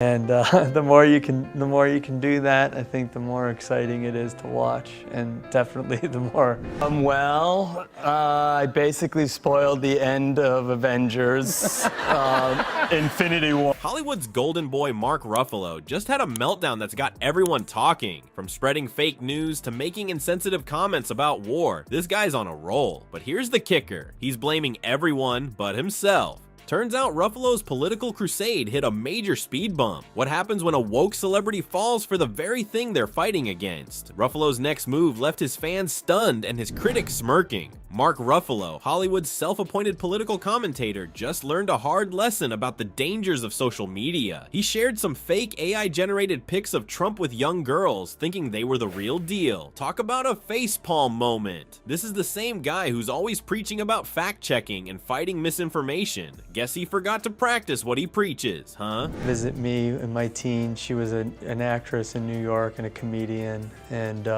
And the more you can do that, I think the more exciting it is to watch, and definitely the more. I basically spoiled the end of Avengers, Infinity War. Hollywood's golden boy Mark Ruffalo just had a meltdown that's got everyone talking. From spreading fake news to making insensitive comments about war, this guy's on a roll. But here's the kicker: he's blaming everyone but himself. Turns out Ruffalo's political crusade hit a major speed bump. What happens when a woke celebrity falls for the very thing they're fighting against? Ruffalo's next move left his fans stunned and his critics smirking. Mark Ruffalo, Hollywood's self-appointed political commentator, just learned a hard lesson about the dangers of social media. He shared some fake AI-generated pics of Trump with young girls, thinking they were the real deal. Talk about a facepalm moment. This is the same guy who's always preaching about fact-checking and fighting misinformation. Guess he forgot to practice what he preaches, huh? Visit me in my teens. She was an actress in New York and a comedian, and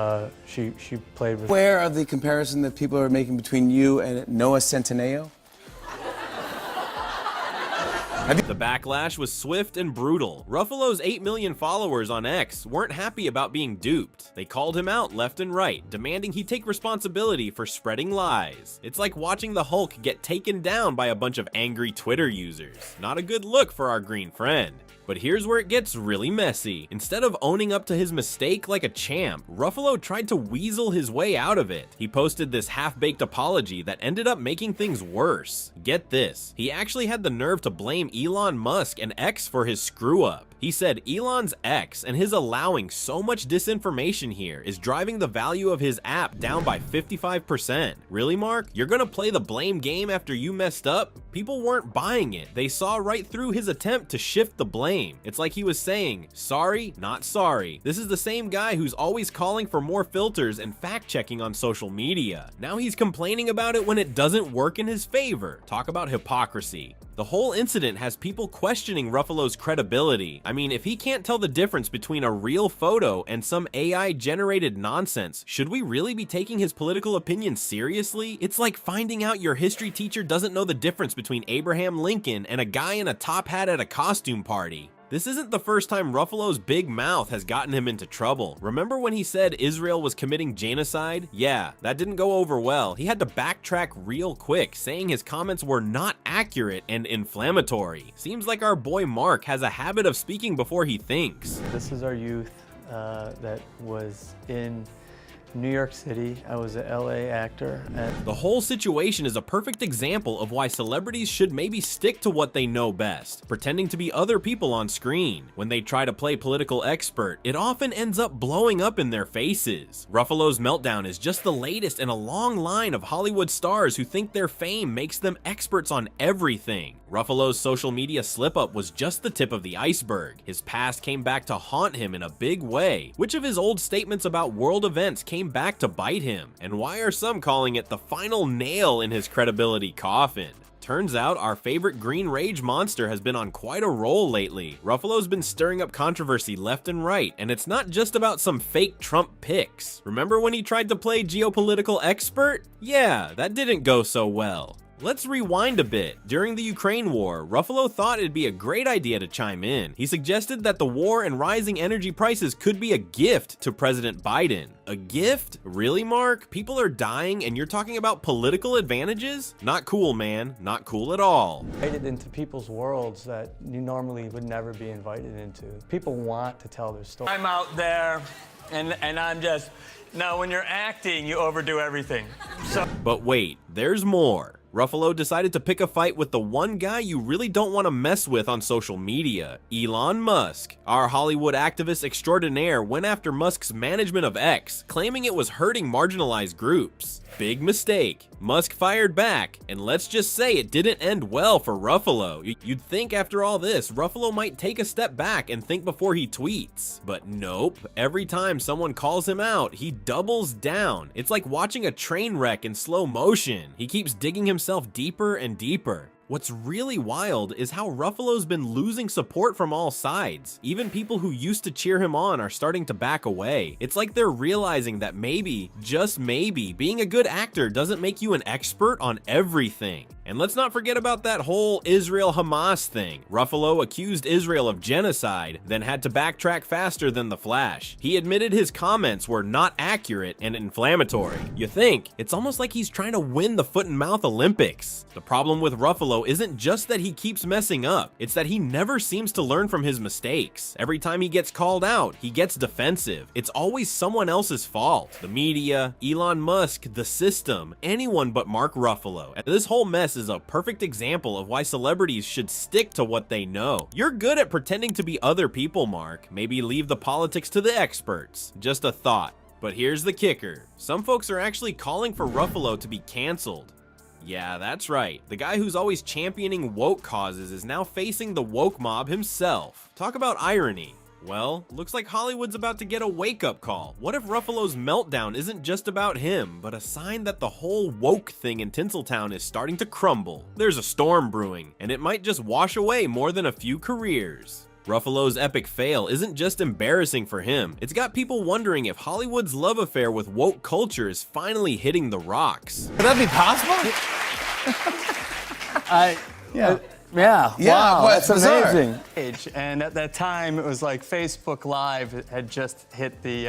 she played with. Where are the comparison that people are making between you and Noah Centineo? The backlash was swift and brutal. Ruffalo's 8 million followers on X weren't happy about being duped. They called him out left and right, demanding he take responsibility for spreading lies. It's like watching the Hulk get taken down by a bunch of angry Twitter users. Not a good look for our green friend. But here's where it gets really messy. Instead of owning up to his mistake like a champ, Ruffalo tried to weasel his way out of it. He posted this half-baked apology that ended up making things worse. Get this, he actually had the nerve to blame Elon Musk and X for his screw-up. He said Elon's X and his allowing so much disinformation here is driving the value of his app down by 55%. Really, Mark? You're gonna play the blame game after you messed up? People weren't buying it. They saw right through his attempt to shift the blame. It's like he was saying, sorry, not sorry. This is the same guy who's always calling for more filters and fact-checking on social media. Now he's complaining about it when it doesn't work in his favor. Talk about hypocrisy. The whole incident has people questioning Ruffalo's credibility. I mean, if he can't tell the difference between a real photo and some AI-generated nonsense, should we really be taking his political opinion seriously? It's like finding out your history teacher doesn't know the difference between Abraham Lincoln and a guy in a top hat at a costume party. This isn't the first time Ruffalo's big mouth has gotten him into trouble. Remember when he said Israel was committing genocide? Yeah, that didn't go over well. He had to backtrack real quick, saying his comments were not accurate and inflammatory. Seems like our boy Mark has a habit of speaking before he thinks. This is our youth that was in New York City. I was an LA actor. The whole situation is a perfect example of why celebrities should maybe stick to what they know best, pretending to be other people on screen. When they try to play political expert, it often ends up blowing up in their faces. Ruffalo's meltdown is just the latest in a long line of Hollywood stars who think their fame makes them experts on everything. Ruffalo's social media slip-up was just the tip of the iceberg. His past came back to haunt him in a big way. Which of his old statements about world events came back to bite him? And why are some calling it the final nail in his credibility coffin? Turns out our favorite green rage monster has been on quite a roll lately. Ruffalo's been stirring up controversy left and right, and it's not just about some fake Trump pics. Remember when he tried to play geopolitical expert? Yeah, that didn't go so well. Let's rewind a bit. During the Ukraine war, Ruffalo thought it'd be a great idea to chime in. He suggested that the war and rising energy prices could be a gift to President Biden. A gift? Really, Mark? People are dying and you're talking about political advantages? Not cool, man. Not cool at all. Invited into people's worlds that you normally would never be invited into. People want to tell their story. I'm out there and I'm just, now when you're acting, you overdo everything. But wait, there's more. Ruffalo decided to pick a fight with the one guy you really don't want to mess with on social media, Elon Musk. Our Hollywood activist extraordinaire went after Musk's management of X, claiming it was hurting marginalized groups. Big mistake. Musk fired back, and let's just say it didn't end well for Ruffalo. You'd think after all this, Ruffalo might take a step back and think before he tweets. But nope, every time someone calls him out, he doubles down. It's like watching a train wreck in slow motion. He keeps digging himself deeper and deeper. What's really wild is how Ruffalo's been losing support from all sides. Even people who used to cheer him on are starting to back away. It's like they're realizing that maybe, just maybe, being a good actor doesn't make you an expert on everything. And let's not forget about that whole Israel-Hamas thing. Ruffalo accused Israel of genocide, then had to backtrack faster than The Flash. He admitted his comments were not accurate and inflammatory. You think, it's almost like he's trying to win the foot and mouth Olympics. The problem with Ruffalo isn't just that he keeps messing up, it's that he never seems to learn from his mistakes. Every time he gets called out, he gets defensive. It's always someone else's fault. The media, Elon Musk, the system, anyone but Mark Ruffalo. And this whole mess is a perfect example of why celebrities should stick to what they know. You're good at pretending to be other people, Mark. Maybe leave the politics to the experts. Just a thought. But here's the kicker. Some folks are actually calling for Ruffalo to be canceled. Yeah, that's right. The guy who's always championing woke causes is now facing the woke mob himself. Talk about irony. Well, looks like Hollywood's about to get a wake-up call. What if Ruffalo's meltdown isn't just about him, but a sign that the whole woke thing in Tinseltown is starting to crumble? There's a storm brewing, and it might just wash away more than a few careers. Ruffalo's epic fail isn't just embarrassing for him, it's got people wondering if Hollywood's love affair with woke culture is finally hitting the rocks. Could that be possible? Yeah. Yeah, Wow, well, that's it's bizarre. amazing. And at that time, it was like Facebook Live had just hit the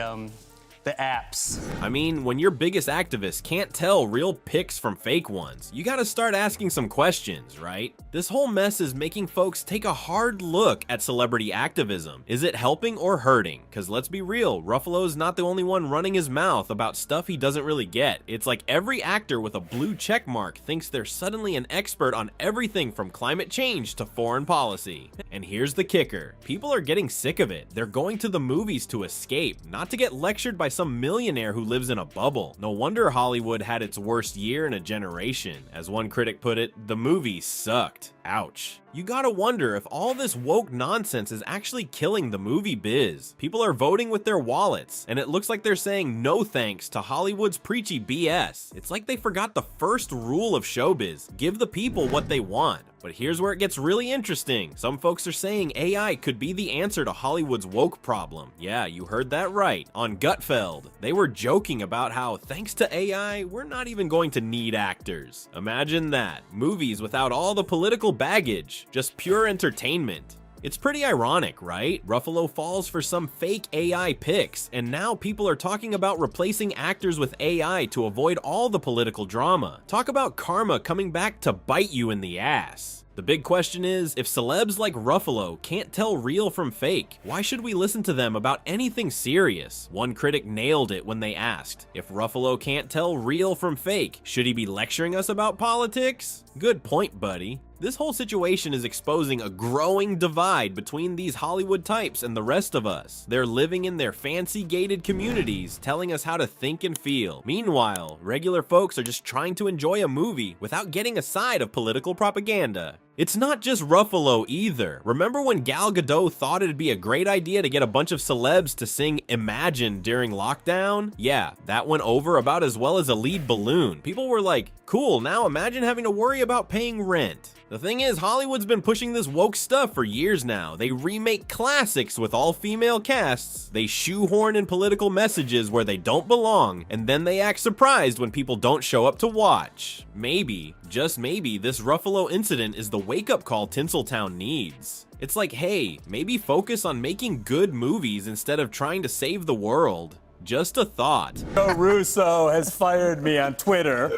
apps. I mean, when your biggest activists can't tell real pics from fake ones, you gotta start asking some questions, right? This whole mess is making folks take a hard look at celebrity activism. Is it helping or hurting? Cause let's be real, Ruffalo's not the only one running his mouth about stuff he doesn't really get. It's like every actor with a blue check mark thinks they're suddenly an expert on everything from climate change to foreign policy. And here's the kicker. People are getting sick of it. They're going to the movies to escape, not to get lectured by some millionaire who lives in a bubble. No wonder Hollywood had its worst year in a generation. As one critic put it, the movie sucked. Ouch. You gotta wonder if all this woke nonsense is actually killing the movie biz. People are voting with their wallets, and it looks like they're saying no thanks to Hollywood's preachy BS. It's like they forgot the first rule of showbiz: give the people what they want. But here's where it gets really interesting. Some folks are saying AI could be the answer to Hollywood's woke problem. Yeah, you heard that right. On Gutfeld, they were joking about how, thanks to AI, we're not even going to need actors. Imagine that. Movies without all the political baggage, just pure entertainment. It's pretty ironic, right? Ruffalo falls for some fake AI pics, and now people are talking about replacing actors with AI to avoid all the political drama. Talk about karma coming back to bite you in the ass. The big question is, if celebs like Ruffalo can't tell real from fake, why should we listen to them about anything serious? One critic nailed it when they asked, if Ruffalo can't tell real from fake, should he be lecturing us about politics? Good point, buddy. This whole situation is exposing a growing divide between these Hollywood types and the rest of us. They're living in their fancy gated communities, telling us how to think and feel. Meanwhile, regular folks are just trying to enjoy a movie without getting a side of political propaganda. It's not just Ruffalo either. Remember when Gal Gadot thought it'd be a great idea to get a bunch of celebs to sing Imagine during lockdown? Yeah, that went over about as well as a lead balloon. People were like, cool, now imagine having to worry about paying rent. The thing is, Hollywood's been pushing this woke stuff for years now. They remake classics with all-female casts, they shoehorn in political messages where they don't belong, and then they act surprised when people don't show up to watch. Maybe, just maybe, this Ruffalo incident is the wake-up call Tinseltown needs. It's like, hey, maybe focus on making good movies instead of trying to save the world. Just a thought. Joe Russo has fired me on Twitter.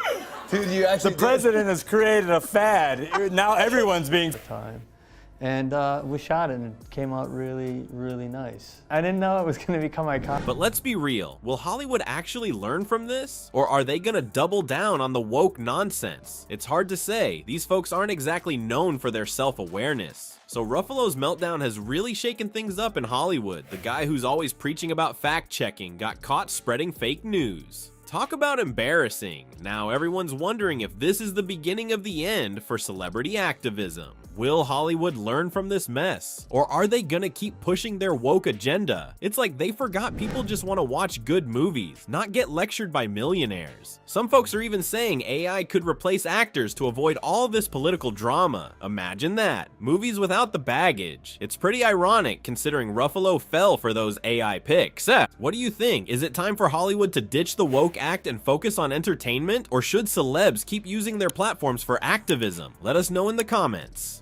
Dude, you actually The president has created a fad. Now everyone's being... Time. And we shot it, and it came out really, really nice. I didn't know it was going to become iconic. But let's be real, will Hollywood actually learn from this? Or are they gonna double down on the woke nonsense? It's hard to say. These folks aren't exactly known for their self-awareness. So Ruffalo's meltdown has really shaken things up in Hollywood. The guy who's always preaching about fact-checking got caught spreading fake news. Talk about embarrassing. Now everyone's wondering if this is the beginning of the end for celebrity activism. Will Hollywood learn from this mess? Or are they gonna keep pushing their woke agenda? It's like they forgot people just want to watch good movies, not get lectured by millionaires. Some folks are even saying AI could replace actors to avoid all this political drama. Imagine that. Movies without the baggage. It's pretty ironic considering Ruffalo fell for those AI picks. What do you think? Is it time for Hollywood to ditch the woke act and focus on entertainment? Or should celebs keep using their platforms for activism? Let us know in the comments.